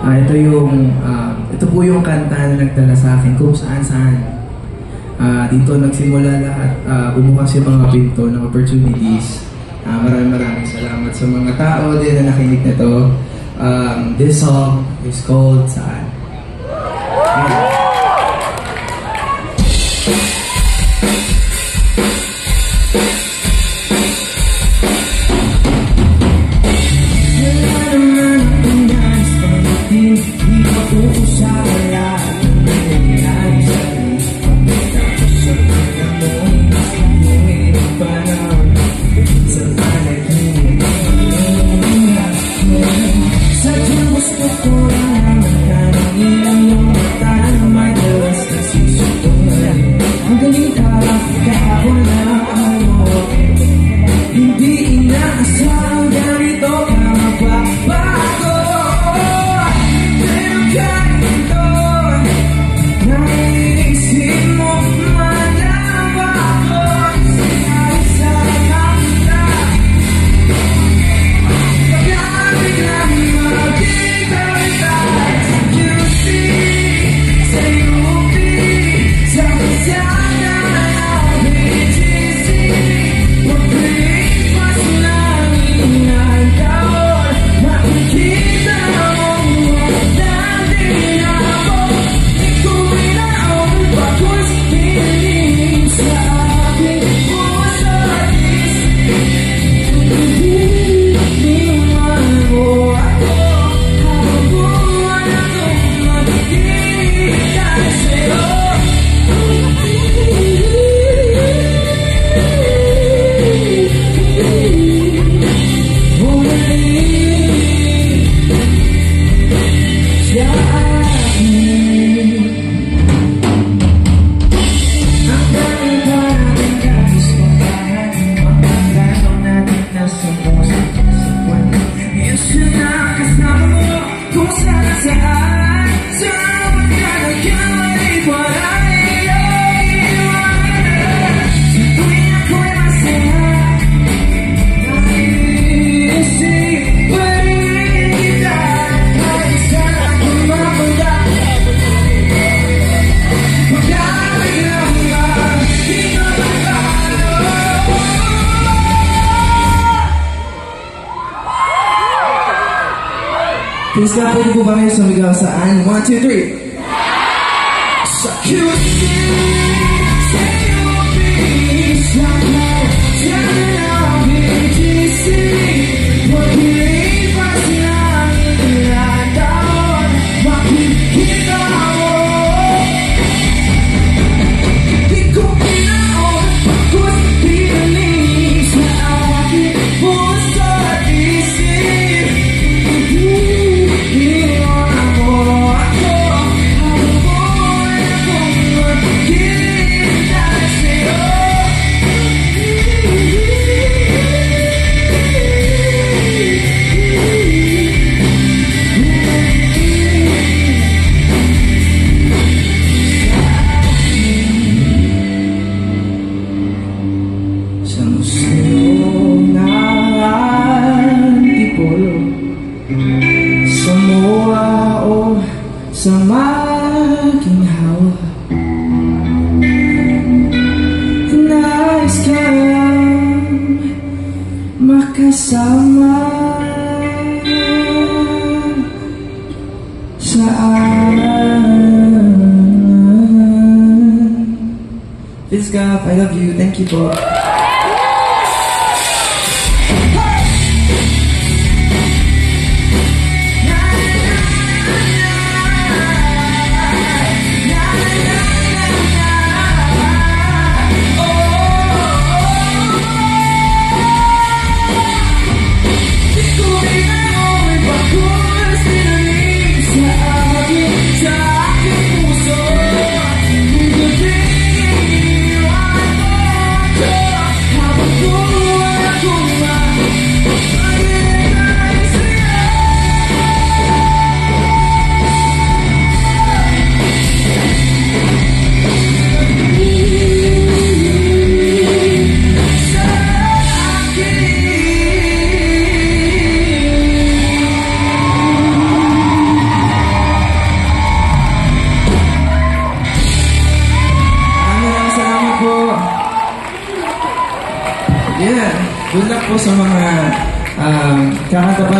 Ito po yung kanta na nagdala sa akin kung saan. Dito nagsimula lahat, bumukas yung mga pinto ng opportunities. Maraming salamat sa mga tao din na nakinig nito. This song is called Saan. Please ka, pwede po ba kayo sumigaw saan? 1, 2, 3! Sa QC, sa QB, sa QC, sa BTC, pag-ilipas ng ilang taon, makikita mo. Di ko pinaon, pagkos pinaling sa aking puso at isip. Sa making hawa, nais ka lang makasama saan. Fizz Gap, I love you. Thank you po. Sa aking puso, hindi ko tingin iwan mo. Yeah, good luck po sa mga kakanta pa